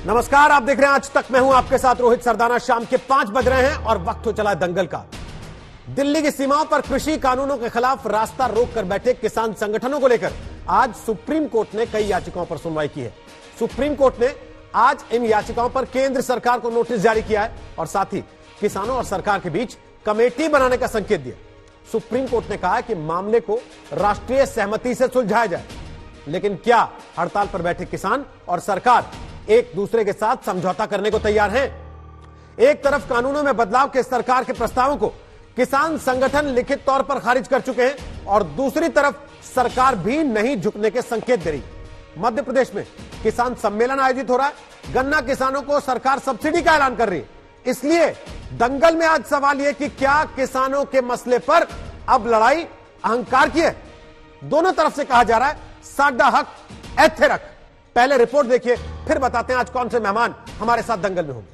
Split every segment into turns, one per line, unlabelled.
नमस्कार, आप देख रहे हैं आज तक। मैं हूं आपके साथ रोहित सरदाना। शाम के 5 बज रहे हैं और वक्त हो चला है दंगल का। दिल्ली की सीमाओं पर कृषि कानूनों के खिलाफ रास्ता रोक कर बैठे किसान संगठनों को लेकर आज सुप्रीम कोर्ट ने कई याचिकाओं पर सुनवाई की है। सुप्रीम कोर्ट ने आज इन याचिकाओं पर केंद्र सरकार को नोटिस जारी किया है और साथ ही किसानों और सरकार के बीच कमेटी बनाने का संकेत दिया। सुप्रीम कोर्ट ने कहा है कि मामले को राष्ट्रीय सहमति से सुलझाया जाए, लेकिन क्या हड़ताल पर बैठे किसान और सरकार एक दूसरे के साथ समझौता करने को तैयार हैं? एक तरफ कानूनों में बदलाव के सरकार के प्रस्तावों को किसान संगठन लिखित तौर पर खारिज कर चुके हैं और दूसरी तरफ सरकार भी नहीं झुकने के संकेत दे रही। मध्य प्रदेश में किसान सम्मेलन आयोजित हो रहा है। गन्ना किसानों को सरकार सब्सिडी का ऐलान कर रही है। इसलिए दंगल में आज सवाल यह कि क्या किसानों के मसले पर अब लड़ाई अहंकार की है? दोनों तरफ से कहा जा रहा है साडा हक ऐथे रख। पहले रिपोर्ट देखिए, फिर बताते हैं आज कौन से मेहमान हमारे साथ दंगल में होंगे।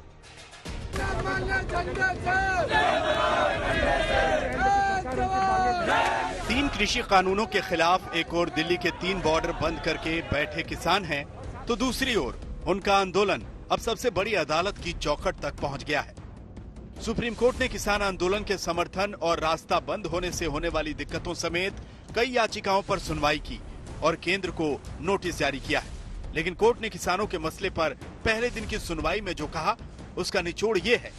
तीन कृषि कानूनों के खिलाफ एक और दिल्ली के 3 बॉर्डर बंद करके बैठे किसान हैं, तो दूसरी ओर उनका आंदोलन अब सबसे बड़ी अदालत की चौखट तक पहुंच गया है। सुप्रीम कोर्ट ने किसान आंदोलन के समर्थन और रास्ता बंद होने से होने वाली दिक्कतों समेत कई याचिकाओं पर सुनवाई की और केंद्र को नोटिस जारी किया है। लेकिन कोर्ट ने किसानों के मसले पर पहले दिन की सुनवाई में जो कहा, उसका निचोड़ ये है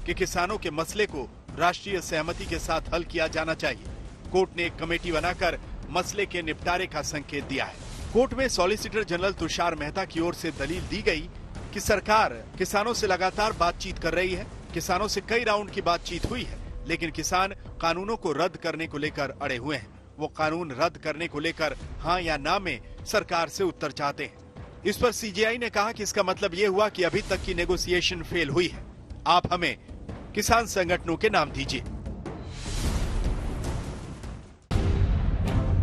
कि किसानों के मसले को राष्ट्रीय सहमति के साथ हल किया जाना चाहिए। कोर्ट ने एक कमेटी बनाकर मसले के निपटारे का संकेत दिया है। कोर्ट में सॉलिसिटर जनरल तुषार मेहता की ओर से दलील दी गई कि सरकार किसानों से लगातार बातचीत कर रही है। किसानों से कई राउंड की बातचीत हुई है, लेकिन किसान कानूनों को रद्द करने को लेकर अड़े हुए हैं। वो कानून रद्द करने को लेकर हाँ या ना में सरकार से उत्तर चाहते हैं। इस पर सीजेआई ने कहा कि इसका मतलब ये हुआ कि अभी तक की नेगोशिएशन फेल हुई है। आप हमें किसान संगठनों के नाम दीजिए।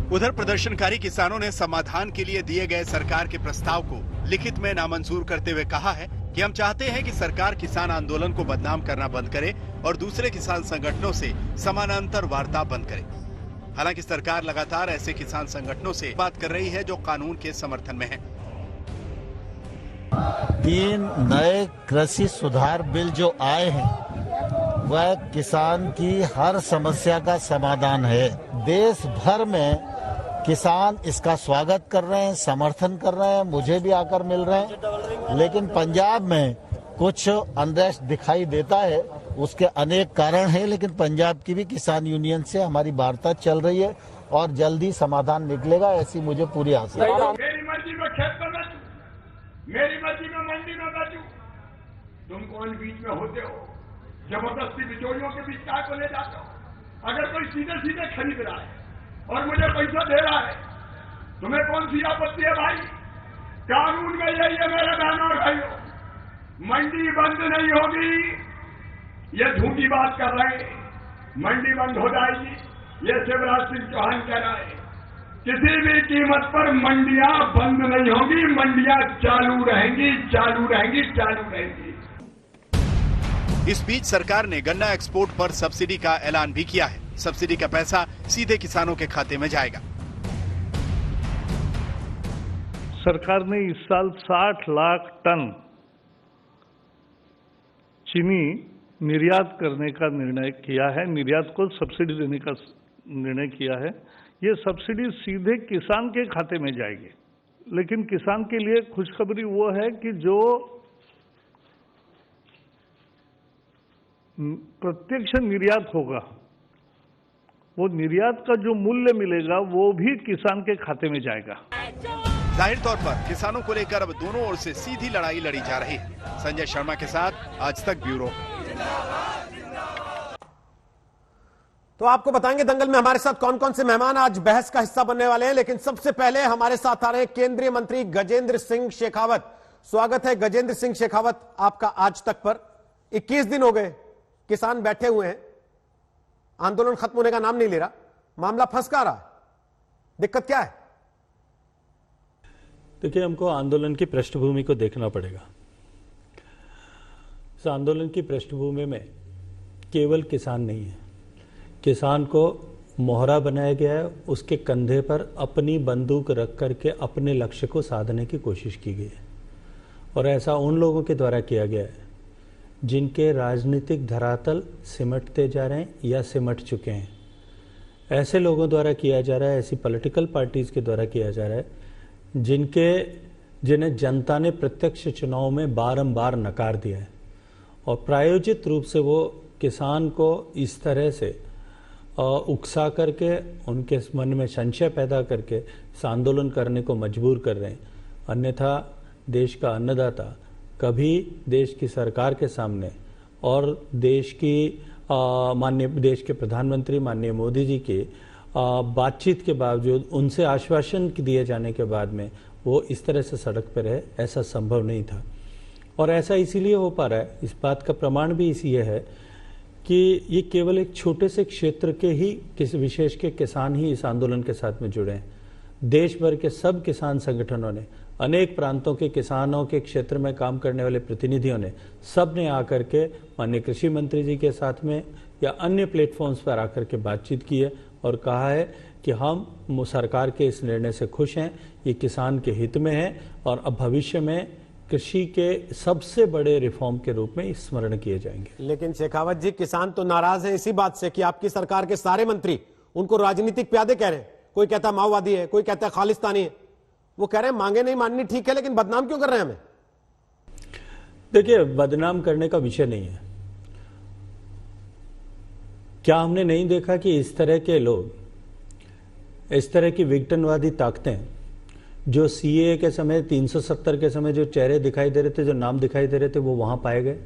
उधर प्रदर्शनकारी किसानों ने समाधान के लिए दिए गए सरकार के प्रस्ताव को लिखित में नामंजूर करते हुए कहा है कि हम चाहते हैं कि सरकार किसान आंदोलन को बदनाम करना बंद करे और दूसरे किसान संगठनों से समानांतर वार्ता बंद करे। हालांकि सरकार लगातार ऐसे किसान संगठनों से बात कर रही है जो कानून के समर्थन में है।
3 नए कृषि सुधार बिल जो आए हैं वह किसान की हर समस्या का समाधान है। देश भर में किसान इसका स्वागत कर रहे हैं, समर्थन कर रहे हैं, मुझे भी आकर मिल रहे हैं। लेकिन पंजाब में कुछ अनरेस्ट दिखाई देता है, उसके अनेक कारण हैं, लेकिन पंजाब की भी किसान यूनियन से हमारी वार्ता चल रही है और जल्दी समाधान निकलेगा, ऐसी मुझे पूरी आशा है।
मेरी मर्जी में खेत में बेचूं, मेरी मर्जी में मंडी में बेचूं, तुम कौन बीच में होते हो? जबरदस्ती बिचौलियों के बीच काय को ले जाते हो? अगर कोई सीधे सीधे खरीद रहा है और मुझे पैसा दे रहा है, तुम्हें कौन सी आपत्ति है भाई? कानून में यही है मेरे बहनों और भाइयों, मंडी बंद नहीं होगी। ये झूठी बात कर रहे हैं, मंडी बंद हो जाएगी, ये शिवराज सिंह चौहान कह रहा है। किसी भी कीमत पर मंडियां बंद नहीं होगी, मंडियां चालू रहेंगी, चालू रहेंगी, चालू रहेंगी।
इस बीच सरकार ने गन्ना एक्सपोर्ट पर सब्सिडी का ऐलान भी किया है। सब्सिडी का पैसा सीधे किसानों के खाते में जाएगा।
सरकार ने इस साल 60 लाख टन चीनी निर्यात करने का निर्णय किया है, निर्यात को सब्सिडी देने का निर्णय किया है। ये सब्सिडी सीधे किसान के खाते में जाएगी। लेकिन किसान के लिए खुशखबरी वो है कि जो प्रत्यक्ष निर्यात होगा, वो निर्यात का जो मूल्य मिलेगा वो भी किसान के खाते में जाएगा।
जाहिर तौर पर किसानों को लेकर अब दोनों ओर से सीधी लड़ाई लड़ी जा रही है। संजय शर्मा के साथ आज तक ब्यूरो।
तो आपको बताएंगे दंगल में हमारे साथ कौन कौन से मेहमान आज बहस का हिस्सा बनने वाले हैं, लेकिन सबसे पहले हमारे साथ आ रहे हैं केंद्रीय मंत्री गजेंद्र सिंह शेखावत। स्वागत है गजेंद्र सिंह शेखावत आपका आज तक पर। 21 दिन हो गए, किसान बैठे हुए हैं, आंदोलन खत्म होने का नाम नहीं ले रहा, मामला फंस का रहा है, दिक्कत क्या है?
देखिए, हमको आंदोलन की पृष्ठभूमि को देखना पड़ेगा। इस आंदोलन की पृष्ठभूमि में केवल किसान नहीं है, किसान को मोहरा बनाया गया है, उसके कंधे पर अपनी बंदूक रख करके अपने लक्ष्य को साधने की कोशिश की गई है। और ऐसा उन लोगों के द्वारा किया गया है जिनके राजनीतिक धरातल सिमटते जा रहे हैं या सिमट चुके हैं। ऐसे लोगों द्वारा किया जा रहा है, ऐसी पॉलिटिकल पार्टीज के द्वारा किया जा रहा है जिन्हें जनता ने प्रत्यक्ष चुनाव में बारंबार नकार दिया है और प्रायोजित रूप से वो किसान को इस तरह से उकसा करके उनके मन में संशय पैदा करके इस आंदोलन करने को मजबूर कर रहे हैं। अन्यथा देश का अन्नदाता कभी देश की सरकार के सामने और देश के प्रधानमंत्री माननीय मोदी जी की बातचीत के बावजूद उनसे आश्वासन दिए जाने के बाद में वो इस तरह से सड़क पर रहे, ऐसा संभव नहीं था। और ऐसा इसीलिए हो पा रहा है, इस बात का प्रमाण भी ये है कि ये केवल एक छोटे से क्षेत्र के ही किसी विशेष के किसान ही इस आंदोलन के साथ में जुड़े हैं। देश भर के सब किसान संगठनों ने, अनेक प्रांतों के किसानों के क्षेत्र में काम करने वाले प्रतिनिधियों ने, सब ने आकर के माननीय कृषि मंत्री जी के साथ में या अन्य प्लेटफॉर्म्स पर आकर के बातचीत की है और कहा है कि हम सरकार के इस निर्णय से खुश हैं, ये किसान के हित में है और अब भविष्य में कृषि के सबसे बड़े रिफॉर्म के रूप में स्मरण किए जाएंगे।
लेकिन शेखावत जी, किसान तो नाराज हैं इसी बात से कि आपकी सरकार के सारे मंत्री उनको राजनीतिक प्यादे कह रहे हैं। कोई कहता माओवादी है, कोई कहता खालिस्तानी है। वो कह रहे हैं मांगे नहीं माननी ठीक है, लेकिन बदनाम क्यों कर रहे हैं हमें?
देखिए, बदनाम करने का विषय नहीं है। क्या हमने नहीं देखा कि इस तरह के लोग, इस तरह की विघटनवादी ताकतें जो सीए के समय 370 के समय जो चेहरे दिखाई दे रहे थे, जो नाम दिखाई दे रहे थे, वो वहां पाए गए,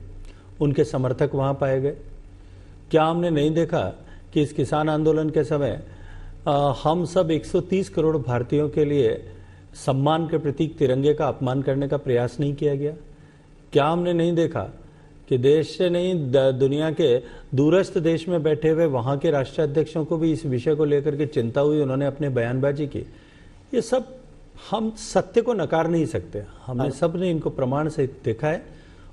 उनके समर्थक वहां पाए गए। क्या हमने नहीं देखा कि इस किसान आंदोलन के समय हम सब 130 करोड़ भारतीयों के लिए सम्मान के प्रतीक तिरंगे का अपमान करने का प्रयास नहीं किया गया? क्या हमने नहीं देखा कि देश से नहीं दुनिया के दूरस्थ देश में बैठे हुए वहां के राष्ट्राध्यक्षों को भी इस विषय को लेकर के चिंता हुई, उन्होंने अपने बयानबाजी की? ये सब हम सत्य को नकार नहीं सकते। हमने सब ने इनको प्रमाण से देखा है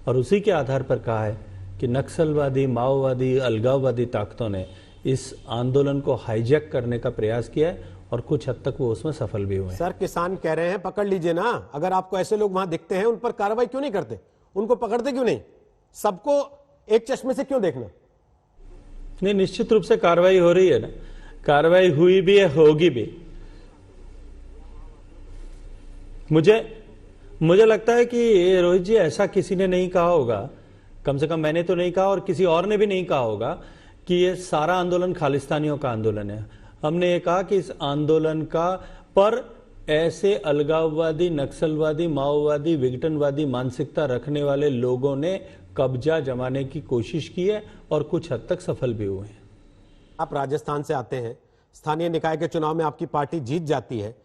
और उसी के आधार पर कहा है कि नक्सलवादी, माओवादी, अलगाववादी ताकतों ने इस आंदोलन को हाईजैक करने का प्रयास किया है और कुछ हद तक वो उसमें सफल भी हुए हैं।
सर, किसान कह रहे हैं पकड़ लीजिए ना। अगर आपको ऐसे लोग वहां दिखते हैं, उन पर कार्रवाई क्यों नहीं करते? उनको पकड़ते क्यों नहीं? सबको एक चश्मे से क्यों देखना?
नहीं, निश्चित रूप से कार्रवाई हो रही है ना, कार्रवाई हुई भी है, होगी भी। मुझे लगता है कि रोहित जी, ऐसा किसी ने नहीं कहा होगा, कम से कम मैंने तो नहीं कहा और किसी और ने भी नहीं कहा होगा कि ये सारा आंदोलन खालिस्तानियों का आंदोलन है। हमने ये कहा कि इस आंदोलन का पर ऐसे अलगाववादी, नक्सलवादी, माओवादी, विघटनवादी मानसिकता रखने वाले लोगों ने कब्जा जमाने की कोशिश की है और कुछ हद तक सफल भी हुए हैं।
आप राजस्थान से आते हैं, स्थानीय निकाय के चुनाव में आपकी पार्टी जीत जाती है,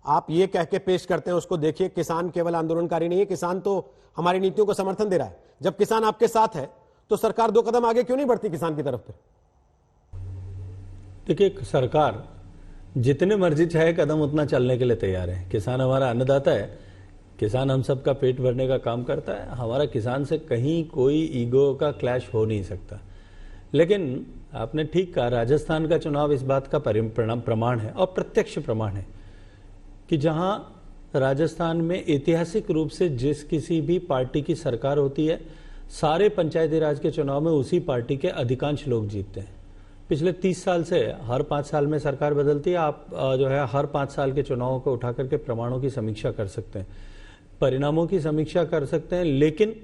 आप ये कह के पेश करते हैं उसको, देखिए किसान केवल आंदोलनकारी नहीं है, किसान तो हमारी नीतियों को समर्थन दे रहा है। जब किसान आपके साथ है तो सरकार 2 कदम आगे क्यों नहीं बढ़ती किसान की तरफ?
देखिए, सरकार जितने मर्जी चाहे कदम उतना चलने के लिए तैयार है। किसान हमारा अन्नदाता है, किसान हम सबका पेट भरने का काम करता है। हमारा किसान से कहीं कोई ईगो का क्लैश हो नहीं सकता। लेकिन आपने ठीक कहा, राजस्थान का चुनाव इस बात का प्रमाण है और प्रत्यक्ष प्रमाण है कि जहां राजस्थान में ऐतिहासिक रूप से जिस किसी भी पार्टी की सरकार होती है, सारे पंचायती राज के चुनाव में उसी पार्टी के अधिकांश लोग जीतते हैं। पिछले 30 साल से हर 5 साल में सरकार बदलती है। आप जो है हर 5 साल के चुनावों को उठा करके प्रमाणों की समीक्षा कर सकते हैं, परिणामों की समीक्षा कर सकते हैं। लेकिन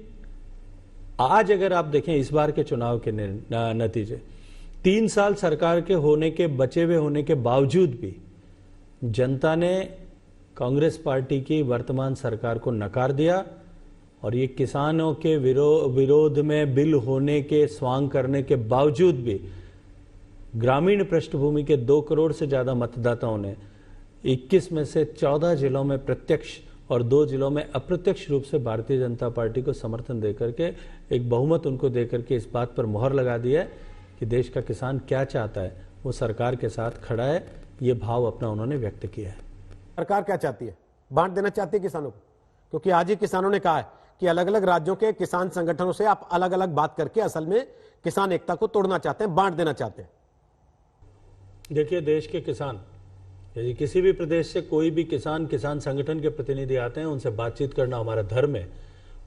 आज अगर आप देखें इस बार के चुनाव के नतीजे, 3 साल सरकार के होने के, बचे हुए होने के बावजूद भी जनता ने कांग्रेस पार्टी की वर्तमान सरकार को नकार दिया और ये किसानों के विरोध में बिल होने के स्वांग करने के बावजूद भी ग्रामीण पृष्ठभूमि के 2 करोड़ से ज्यादा मतदाताओं ने 21 में से 14 जिलों में प्रत्यक्ष और 2 जिलों में अप्रत्यक्ष रूप से भारतीय जनता पार्टी को समर्थन देकर के, एक बहुमत उनको देकर के इस बात पर मोहर लगा दिया है कि देश का किसान क्या चाहता है, वो सरकार के साथ खड़ा है। ये भाव अपना उन्होंने व्यक्त किया है।
सरकार क्या चाहती है? बांट देना चाहती है किसानों को? क्योंकि आज ही किसानों ने कहा है कि अलग अलग राज्यों के किसान संगठनों से आप अलग अलग बात करके असल में किसान एकता को तोड़ना चाहते हैं, बांट देना चाहते हैं।
देखिए, देश के किसान, यदि किसी भी प्रदेश से कोई भी किसान संगठन के प्रतिनिधि आते हैं, उनसे बातचीत करना हमारा धर्म है,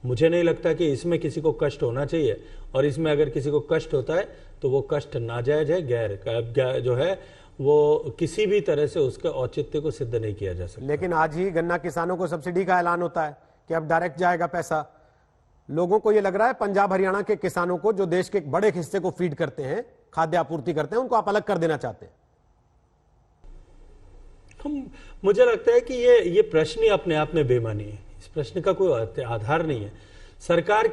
मुझे नहीं लगता कि इसमें किसी को कष्ट होना चाहिए, और इसमें अगर किसी को कष्ट होता है तो वो कष्ट नाजायज है, गैर जो है वो किसी भी तरह से उसके औचित्य को सिद्ध नहीं किया जा सकता।
लेकिन आज ही गन्ना किसानों को सब्सिडी का ऐलान होता है कि अब डायरेक्ट जाएगा पैसा। लोगों को यह लग रहा है पंजाब हरियाणा के किसानों को, जो देश के एक बड़े हिस्से को फीड करते हैं, खाद्य आपूर्ति करते हैं, उनको आप अलग कर देना चाहते हैं।
मुझे लगता है कि ये प्रश्न ही अपने आप में बेमानी है। इस प्रश्न का कोई आधार नहीं है। सरकार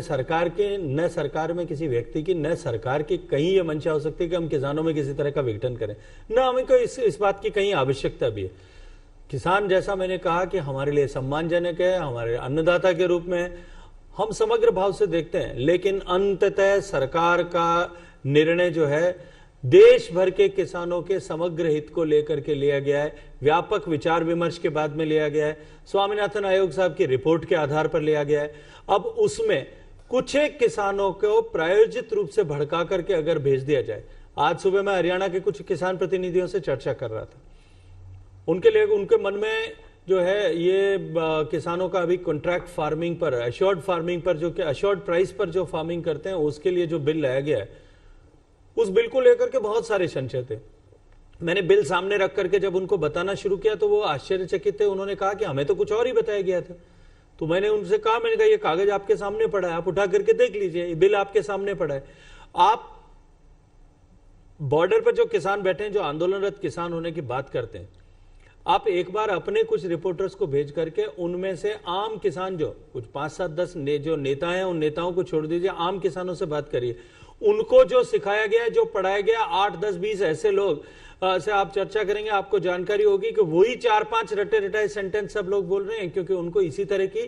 सरकार के न सरकार में किसी व्यक्ति की, न सरकार की कहीं ये मंशा हो सकती है कि हम किसानों में किसी तरह का विघटन करें, न हमें कोई इस बात की कहीं आवश्यकता भी है। किसान, जैसा मैंने कहा, कि हमारे लिए सम्मानजनक है, हमारे अन्नदाता के रूप में हम समग्र भाव से देखते हैं, लेकिन अंततः सरकार का निर्णय जो है देश भर के किसानों के समग्र हित को लेकर के लिया गया है, व्यापक विचार विमर्श के बाद में लिया गया है, स्वामीनाथन आयोग साहब की रिपोर्ट के आधार पर लिया गया है। अब उसमें कुछ एक किसानों को प्रायोजित रूप से भड़का करके अगर भेज दिया जाए, आज सुबह मैं हरियाणा के कुछ किसान प्रतिनिधियों से चर्चा कर रहा था, उनके लिए उनके मन में जो है ये किसानों का अभी कॉन्ट्रैक्ट फार्मिंग पर, अश्योर्ड फार्मिंग पर, जो कि अश्योर्ड प्राइस पर जो फार्मिंग करते हैं उसके लिए जो बिल लाया गया है, उस बिल को लेकर के बहुत सारे संशय थे। मैंने बिल सामने रख करके जब उनको बताना शुरू किया तो वो आश्चर्यचकित थे। उन्होंने कहा कि हमें तो कुछ और ही बताया गया था। तो मैंने उनसे कहा, मैंने कहा ये कागज आपके सामने पड़ा है, आप उठा करके देख लीजिए, ये बिल आपके सामने पड़ा है। आप बॉर्डर पर जो किसान बैठे हैं, जो आंदोलनरत किसान होने की बात करते हैं, आप एक बार अपने कुछ रिपोर्टर्स को भेज करके उनमें से आम किसान, जो कुछ 5-7-10 जो नेता हैं, उन नेताओं को छोड़ दीजिए, आम किसानों से बात करिए। उनको जो सिखाया गया, जो पढ़ाया गया, 8-10-20 ऐसे लोग से आप चर्चा करेंगे, आपको जानकारी होगी कि वही 4-5 रटे रटाए सेंटेंस सब लोग बोल रहे हैं, क्योंकि उनको इसी तरह की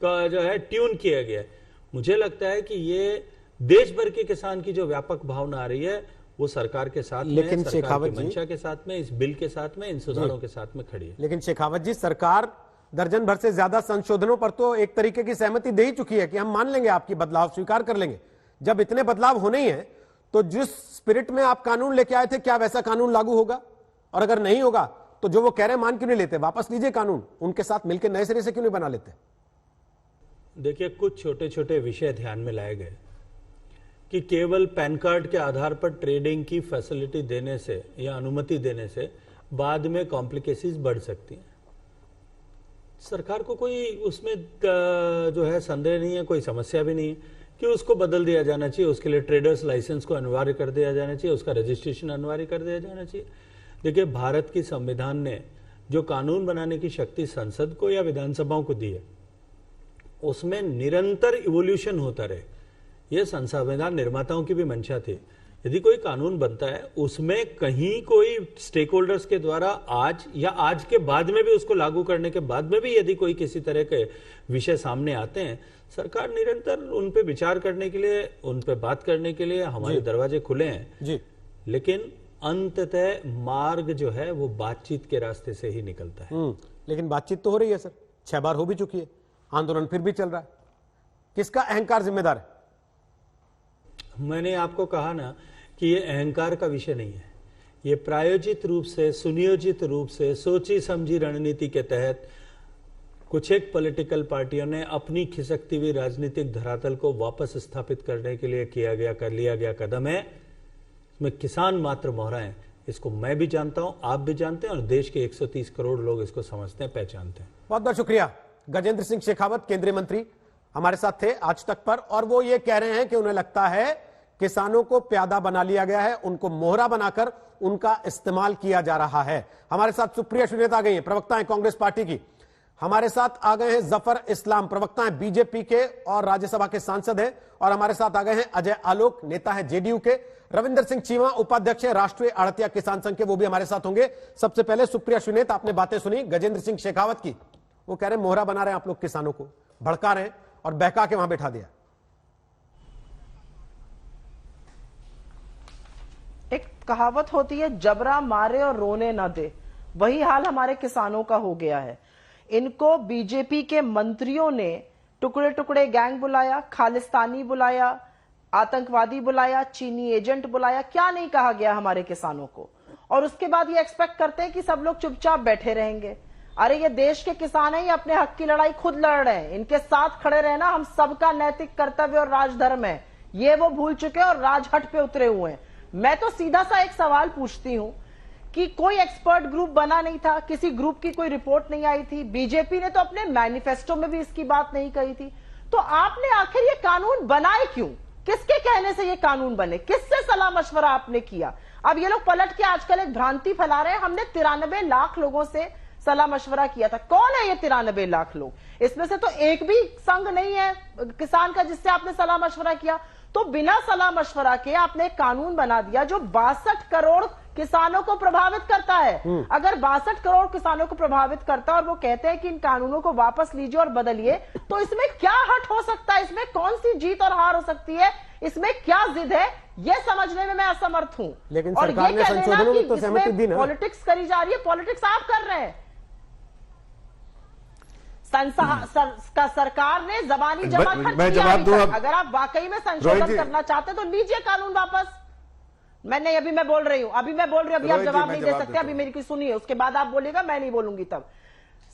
जो है ट्यून किया गया है। मुझे लगता है कि ये देश भर के किसान की जो व्यापक भावना आ रही है, वो सरकार के साथ में,
लेकिन
सरकार
शेखावत
की मंशा के साथ में, इस बिल के साथ में, इन सुधारों के साथ में खड़ी है।
लेकिन शेखावत जी, सरकार दर्जन भर से ज्यादा संशोधनों पर तो एक तरीके की सहमति दे ही चुकी है कि हम मान लेंगे, आपकी बदलाव स्वीकार कर लेंगे। जब इतने बदलाव होने ही हैं, तो जिस स्पिरिट में आप कानून लेके आए थे, क्या वैसा कानून लागू होगा? और अगर नहीं होगा तो जो वो कह रहे हैं मान क्यों नहीं लेते? वापस लीजिए कानून, उनके साथ मिलकर नए सिरे से क्यों नहीं बना लेते?
देखिए, कुछ छोटे छोटे विषय ध्यान में लाए गए कि केवल पैन कार्ड के आधार पर ट्रेडिंग की फैसिलिटी देने से या अनुमति देने से बाद में कॉम्प्लिकेशंस बढ़ सकती हैं। सरकार को कोई उसमें जो है संदेह नहीं है, कोई समस्या भी नहीं है कि उसको बदल दिया जाना चाहिए। उसके लिए ट्रेडर्स लाइसेंस को अनिवार्य कर दिया जाना चाहिए, उसका रजिस्ट्रेशन अनिवार्य कर दिया जाना चाहिए। देखिए, भारत की संविधान ने जो कानून बनाने की शक्ति संसद को या विधानसभाओं को दी है, उसमें निरंतर इवोल्यूशन होता रहे, यह संविधान निर्माताओं की भी मंशा थी। यदि कोई कानून बनता है, उसमें कहीं कोई स्टेक होल्डर्स के द्वारा आज या आज के बाद में भी, उसको लागू करने के बाद में भी यदि कोई किसी तरह के विषय सामने आते हैं, सरकार निरंतर उन पे विचार करने के लिए, उन पे बात करने के लिए हमारे दरवाजे खुले हैं जी। लेकिन अंततः मार्ग जो है वो बातचीत के रास्ते से ही निकलता है।
लेकिन बातचीत तो हो रही है सर, 6 बार हो भी चुकी है, आंदोलन फिर भी चल रहा है। किसका अहंकार जिम्मेदार है?
मैंने आपको कहा ना कि ये अहंकार का विषय नहीं है, ये प्रायोजित रूप से, सुनियोजित रूप से, सोची समझी रणनीति के तहत कुछ एक पॉलिटिकल पार्टियों ने अपनी खिसकती हुई राजनीतिक धरातल को वापस स्थापित करने के लिए लिया गया कदम है। इसमें किसान मात्र मोहरा है, इसको मैं भी जानता हूं, आप भी जानते हैं, और देश के 130 करोड़ लोग इसको समझते हैं, पहचानते हैं।
बहुत बहुत शुक्रिया। गजेंद्र सिंह शेखावत, केंद्रीय मंत्री, हमारे साथ थे आज तक पर, और वो ये कह रहे हैं कि उन्हें लगता है किसानों को प्यादा बना लिया गया है, उनको मोहरा बनाकर उनका इस्तेमाल किया जा रहा है। हमारे साथ सुप्रिया सुनीता आ गई हैं, प्रवक्ता है कांग्रेस पार्टी की। हमारे साथ आ गए हैं जफर इस्लाम, प्रवक्ता है बीजेपी के और राज्यसभा के सांसद हैं। और हमारे साथ आ गए हैं अजय आलोक, नेता है जेडीयू के। रविंदर सिंह चीमा, उपाध्यक्ष है राष्ट्रीय आड़तिया किसान संघ के, वो भी हमारे साथ होंगे। सबसे पहले सुप्रिया सुनीता, आपने बातें सुनी गजेंद्र सिंह शेखावत की, वो कह रहे हैं मोहरा बना रहे हैं आप लोग, किसानों को भड़का रहे हैं और बहका के वहां बैठा दिया।
एक कहावत होती है, जबरा मारे और रोने ना दे, वही हाल हमारे किसानों का हो गया है। इनको बीजेपी के मंत्रियों ने टुकड़े टुकड़े गैंग बुलाया, खालिस्तानी बुलाया, आतंकवादी बुलाया, चीनी एजेंट बुलाया, क्या नहीं कहा गया हमारे किसानों को। और उसके बाद ये एक्सपेक्ट करते हैं कि सब लोग चुपचाप बैठे रहेंगे। अरे ये देश के किसान हैं, ये अपने हक की लड़ाई खुद लड़ रहे हैं, इनके साथ खड़े रहना हम सबका नैतिक कर्तव्य और राजधर्म है। ये वो भूल चुके हैं और राजहट पे उतरे हुए हैं। मैं तो सीधा सा एक सवाल पूछती हूं कि कोई एक्सपर्ट ग्रुप बना नहीं था, किसी ग्रुप की कोई रिपोर्ट नहीं आई थी, बीजेपी ने तो अपने मैनिफेस्टो में भी इसकी बात नहीं कही थी, तो आपने आखिर ये कानून बनाए क्यों? किसके कहने से ये कानून बने? किससे सलाह मशवरा आपने किया? अब ये लोग पलट के आजकल एक भ्रांति फैला रहे हैं, हमने 93 लाख लोगों से सलाह मशवरा किया था। कौन है ये 93 लाख लोग? इसमें से तो एक भी संघ नहीं है किसान का जिससे आपने सलाह मशवरा किया। तो बिना सलाह मशवरा के आपने एक कानून बना दिया जो 62 करोड़ किसानों को प्रभावित करता है। अगर 62 करोड़ किसानों को प्रभावित करता है और वो कहते हैं कि इन कानूनों को वापस लीजिए और बदलिए, तो इसमें क्या हट हो सकता है? इसमें कौन सी जीत और हार हो सकती है? इसमें क्या जिद है? ये समझने में मैं असमर्थ हूं।
लेकिन
और
सरकार ने संशोधनों में तो सहमति दी ना।
पॉलिटिक्स करी जा रही है, पॉलिटिक्स आप कर रहे हैं। सरकार ने जबानी जमा खर्च किया। अगर आप वाकई में संशोधन करना चाहते तो लीजिए कानून वापस। मैं बोल रही हूं, अभी आप जवाब नहीं दे सकते, अभी मेरी की सुनिए, उसके बाद आप बोलिएगा, मैं नहीं बोलूंगी। तब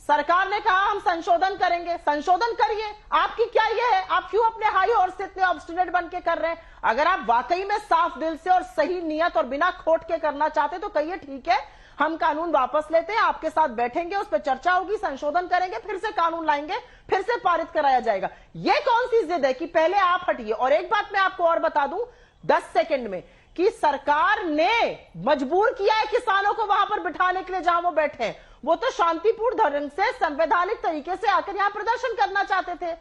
सरकार ने कहा हम संशोधन करेंगे, संशोधन करिए। आपकी क्या ये है? आप क्यों अपने हाई हॉर्स से इतने ऑब्स्टिनेट बन के कर रहे हैं? अगर आप वाकई में साफ दिल से और सही नियत और बिना खोट के करना चाहते तो कहिए ठीक है, हम कानून वापस लेते हैं, आपके साथ बैठेंगे, उस पर चर्चा होगी, संशोधन करेंगे, फिर से कानून लाएंगे, फिर से पारित कराया जाएगा। ये कौन सी जिद है कि पहले आप हटिए? और एक बात मैं आपको और बता दूं 10 सेकंड में, कि सरकार ने मजबूर किया है किसानों को वहां पर बिठाने के लिए जहां वो बैठे हैं। वो तो शांतिपूर्ण ढंग से संवैधानिक तरीके से आकर यहां प्रदर्शन करना चाहते थे।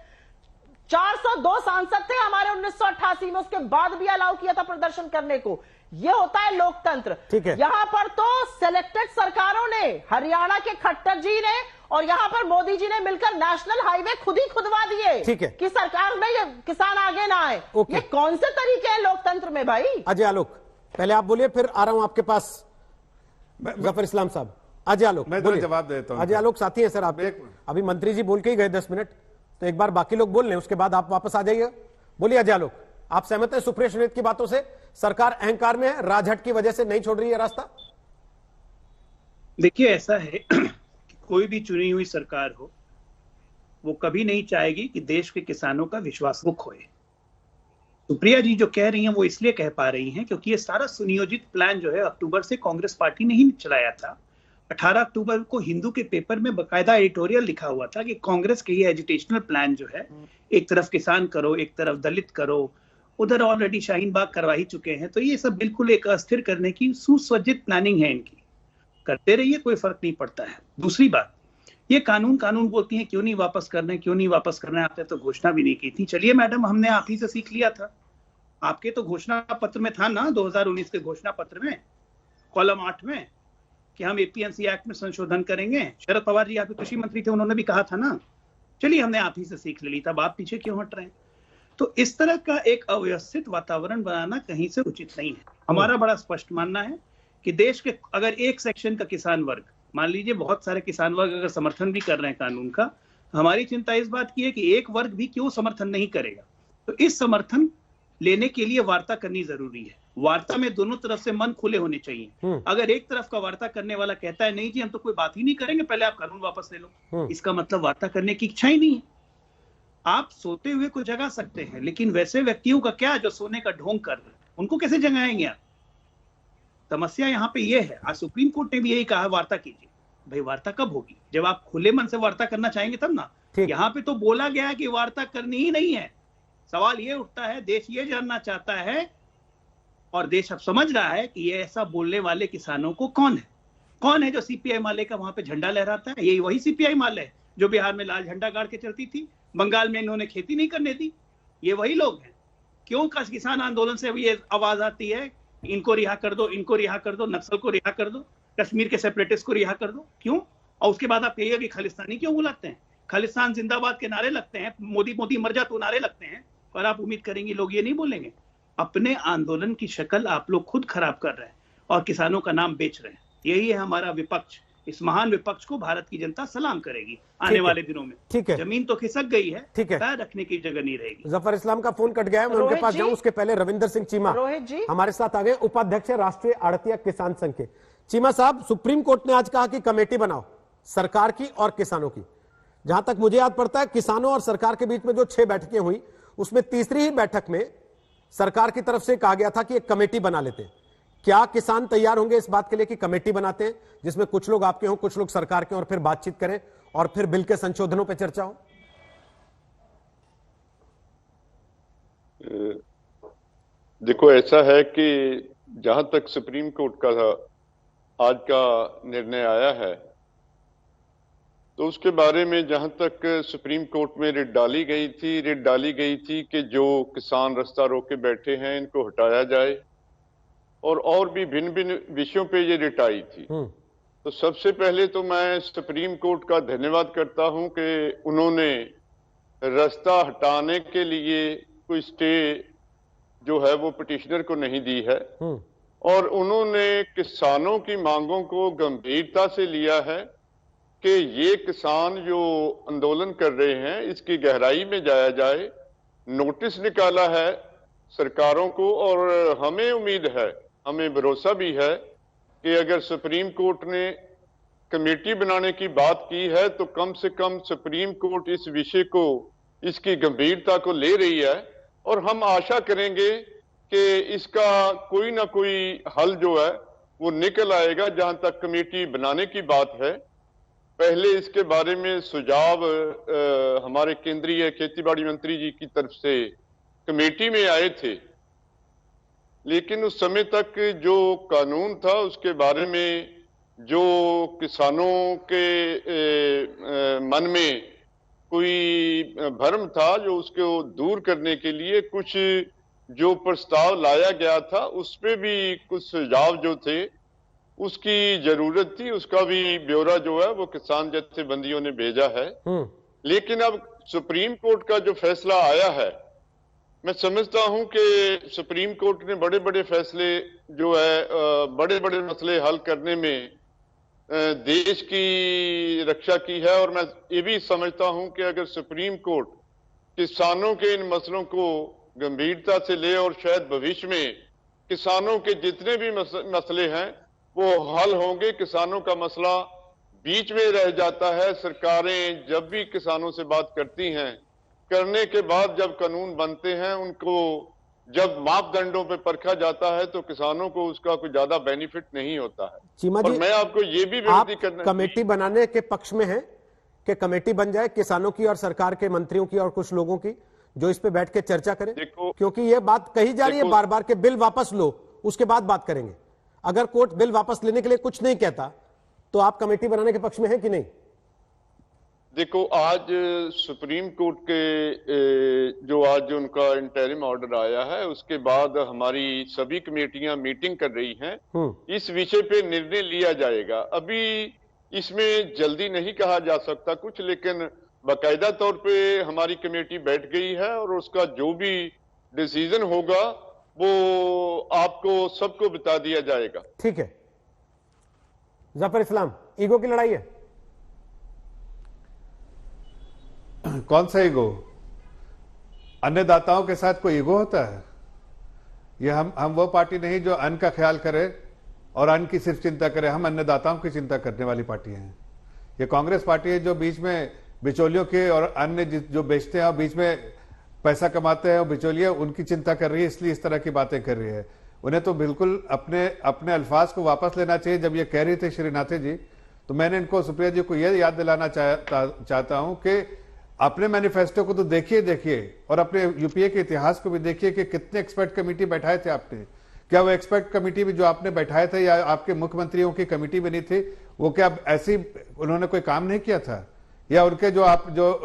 402 सांसद थे हमारे 1988 में, उसके बाद भी अलाउ किया था प्रदर्शन करने को। ये होता है लोकतंत्र।
ठीक है।
यहां पर तो सिलेक्टेड सरकारों ने, हरियाणा के खट्टर जी ने और यहां पर मोदी जी ने मिलकर नेशनल हाईवे खुद ही खुदवा दिए।
ठीक है।
कि सरकार में ये किसान आगे ना आए। ये कौन से तरीके हैं लोकतंत्र में भाई?
अजय आलोक, पहले आप बोलिए, फिर आ रहा हूं आपके पास जफर इस्लाम साहब। अजय आलोक,
मैं जवाब देता हूं।
अजय आलोक साथी है सर आप। अभी मंत्री जी बोल के ही गए 10 मिनट, तो एक बार बाकी लोग बोल लें, उसके बाद आप वापस आ जाइएगा। बोलिए अजय आलोक, आप सहमत हैं सुप्रिया सुनीत की बातों से? सरकार अहंकार में है, राजहट की वजह से नहीं छोड़ रही है रास्ता?
देखिए, ऐसा है कि कोई भी चुनी हुई सरकार हो, वो कभी नहीं चाहेगी कि देश के किसानों का विश्वास वो खोए। सुप्रिया जी जो कह रही हैं वो इसलिए कह पा रही हैं क्योंकि ये सारा सुनियोजित प्लान जो है अक्टूबर से कांग्रेस पार्टी ने ही चलाया था। 18 अक्टूबर को हिंदू के पेपर में बकायदा एडिटोरियल लिखा हुआ था कि कांग्रेस के ये एजुटेशनल प्लान जो है, एक तरफ किसान करो, एक तरफ दलित करो, उधर ऑलरेडी शाहीन बाग करवा ही चुके हैं। तो ये सब बिल्कुल एक अस्थिर करने की सुसज्जित प्लानिंग है इनकी। करते रहिए, कोई फर्क नहीं पड़ता है। दूसरी बात, ये कानून बोलती हैं, क्यों नहीं वापस करना है, क्यों नहीं वापस करना है? आपने तो घोषणा भी नहीं की थी। चलिए मैडम, हमने आप ही से सीख लिया था। आपके तो घोषणा पत्र में था ना, 2019 के घोषणा पत्र में कॉलम 8 में, कि हम एपीएमसी एक्ट में संशोधन करेंगे। शरद पवार जी आपके कृषि मंत्री थे, उन्होंने भी कहा था ना। चलिए, हमने आप ही से सीख ली, तब आप पीछे क्यों हट रहे हैं? तो इस तरह का एक अव्यवस्थित वातावरण बनाना कहीं से उचित नहीं है। हमारा बड़ा स्पष्ट मानना है कि देश के अगर एक सेक्शन का किसान वर्ग, मान लीजिए बहुत सारे किसान वर्ग अगर समर्थन भी कर रहे हैं कानून का, तो हमारी चिंता इस बात की है कि एक वर्ग भी क्यों समर्थन नहीं करेगा। तो इस समर्थन लेने के लिए वार्ता करनी जरूरी है। वार्ता में दोनों तरफ से मन खुले होने चाहिए। अगर एक तरफ का वार्ता करने वाला कहता है नहीं जी हम तो कोई बात ही नहीं करेंगे, पहले आप कानून वापस ले लो, इसका मतलब वार्ता करने की इच्छा ही नहीं है। आप सोते हुए को जगा सकते हैं, लेकिन वैसे व्यक्तियों का क्या जो सोने का ढोंग कर रहे हैं, उनको कैसे जगाएंगे आप? समस्या यहाँ पे ये है। आज सुप्रीम कोर्ट ने भी यही कहा, वार्ता कीजिए। भाई वार्ता कब होगी? जब आप खुले मन से वार्ता करना चाहेंगे तब ना। यहाँ पे तो बोला गया है कि वार्ता करनी ही नहीं है। सवाल ये उठता है, देश ये जानना चाहता है और देश अब समझ रहा है कि ये ऐसा बोलने वाले किसानों को कौन है जो सीपीआई माले का वहां पे झंडा लहराता है? यही वही सीपीआई माले है जो बिहार में लाल झंडा गाड़ के चलती थी, बंगाल में इन्होंने खेती नहीं करने दी। ये वही लोग हैं। क्यों किसान आंदोलन से ये आवाज आती है, इनको रिहा कर दो, इनको रिहा कर दो, नक्सल को रिहा कर दो, कश्मीर के सेपरेटिस्ट को रिहा कर दो? क्यों? और उसके बाद आप कहिए कि खालिस्तानी क्यों बुलाते हैं? खालिस्तान जिंदाबाद के नारे लगते हैं, मोदी मर जा तो नारे लगते हैं, और आप उम्मीद करेंगे लोग ये नहीं बोलेंगे? अपने आंदोलन की शक्ल आप लोग खुद खराब कर रहे हैं और किसानों का नाम बेच रहे हैं। यही है हमारा विपक्ष। इस महान विपक्ष को भारत की जनता सलाम करेगी आने वाले दिनों में।
ठीक है,
जमीन तो खिसक गई है,
ठीक है,
पैर रखने की जगह नहीं रहेगी।
जफर इस्लाम का फोन कट गया है, मैं उनके पास जाऊं उसके पहले रविंदर सिंह चीमा हमारे साथ आ गए, उपाध्यक्ष है राष्ट्रीय आड़तिया किसान संघ के। चीमा साहब, सुप्रीम कोर्ट ने आज कहा कि कमेटी बनाओ, सरकार की और किसानों की। जहां तक मुझे याद पड़ता है, किसानों और सरकार के बीच में जो 6 बैठकें हुई, उसमें तीसरी ही बैठक में सरकार की तरफ से कहा गया था कि एक कमेटी बना लेते हैं। क्या किसान तैयार होंगे इस बात के लिए कि कमेटी बनाते हैं जिसमें कुछ लोग आपके हों, कुछ लोग सरकार के, और फिर बातचीत करें और फिर बिल के संशोधनों पर चर्चा हो?
देखो, ऐसा है कि जहां तक सुप्रीम कोर्ट का आज का निर्णय आया है, तो उसके बारे में जहां तक सुप्रीम कोर्ट में रिट डाली गई थी कि जो किसान रास्ता रोक के बैठे हैं इनको हटाया जाए, और भी भिन्न भिन्न विषयों पे ये रिट आई थी। तो सबसे पहले तो मैं सुप्रीम कोर्ट का धन्यवाद करता हूं कि उन्होंने रास्ता हटाने के लिए कोई स्टे जो है वो पिटिशनर को नहीं दी है, और उन्होंने किसानों की मांगों को गंभीरता से लिया है कि ये किसान जो आंदोलन कर रहे हैं इसकी गहराई में जाया जाए। नोटिस निकाला है सरकारों को, और हमें उम्मीद है, हमें भरोसा भी है कि अगर सुप्रीम कोर्ट ने कमेटी बनाने की बात की है तो कम से कम सुप्रीम कोर्ट इस विषय को, इसकी गंभीरता को ले रही है, और हम आशा करेंगे कि इसका कोई ना कोई हल जो है वो निकल आएगा। जहां तक कमेटी बनाने की बात है, पहले इसके बारे में सुझाव हमारे केंद्रीय खेतीबाड़ी मंत्री जी की तरफ से कमेटी में आए थे, लेकिन उस समय तक जो कानून था उसके बारे में जो किसानों के मन में कोई भ्रम था, जो उसको दूर करने के लिए कुछ जो प्रस्ताव लाया गया था उस पे भी कुछ सुझाव जो थे उसकी जरूरत थी। उसका भी ब्यौरा जो है वो किसान जत्थेबंदियों ने भेजा है। लेकिन अब सुप्रीम कोर्ट का जो फैसला आया है, मैं समझता हूं कि सुप्रीम कोर्ट ने बड़े बड़े फैसले जो है, बड़े बड़े मसले हल करने में देश की रक्षा की है, और मैं ये भी समझता हूं कि अगर सुप्रीम कोर्ट किसानों के इन मसलों को गंभीरता से ले और शायद भविष्य में किसानों के जितने भी मसले हैं वो हल होंगे। किसानों का मसला बीच में रह जाता है। सरकारें जब भी किसानों से बात करती हैं, करने के बाद जब कानून बनते हैं, उनको जब मापदंडों पे परखा जाता है तो किसानों को उसका कोई ज्यादा बेनिफिट नहीं होता है।
चीमा जी,
और मैं आपको ये भी
आप
विनती करना,
कमेटी बनाने के पक्ष में हैं कि कमेटी बन जाए किसानों की और सरकार के मंत्रियों की और कुछ लोगों की, जो इस पे बैठ के चर्चा करें? क्योंकि ये बात कही जा रही है बार बार कि बिल वापस लो, उसके बाद बात करेंगे। अगर कोर्ट बिल वापस लेने के लिए कुछ नहीं कहता तो आप कमेटी बनाने के पक्ष में हैं कि नहीं?
देखो, आज सुप्रीम कोर्ट के जो आज उनका इंटरिम ऑर्डर आया है उसके बाद हमारी सभी कमेटियां मीटिंग कर रही हैं। इस विषय पे निर्णय लिया जाएगा। अभी इसमें जल्दी नहीं कहा जा सकता कुछ, लेकिन बाकायदा तौर पे हमारी कमेटी बैठ गई है और उसका जो भी डिसीजन होगा वो आपको सबको बता दिया जाएगा।
ठीक है। जफर इस्लाम, ईगो की लड़ाई है?
कौन सा ईगो? अन्नदाताओं के साथ कोई ईगो होता है? ये हम वो पार्टी नहीं जो अन्न का ख्याल करे और अन्न की सिर्फ चिंता करे। हम अन्नदाताओं की चिंता करने वाली पार्टी हैं। ये कांग्रेस पार्टी है जो बीच में बिचौलियों के और अन्य जो बेचते हैं और बीच में पैसा कमाते हैं और बिचौलिए उनकी चिंता कर रही है, इसलिए इस तरह की बातें कर रही है। उन्हें तो बिल्कुल अपने अल्फाज को वापस लेना चाहिए। जब ये कह रही थी श्री नाथे जी, तो मैंने इनको, सुप्रिया जी को यह याद दिलाना चाहता हूं कि अपने मैनिफेस्टो को तो देखिए और अपने यूपीए के इतिहास को भी देखिए कि कितने एक्सपर्ट कमेटी बैठाए थे आपने। क्या वो एक्सपर्ट कमेटी भी जो आपने बैठाए थे या आपके मुख्यमंत्रियों की कमेटी बनी थी, वो क्या ऐसी उन्होंने कोई काम नहीं किया था? या उनके जो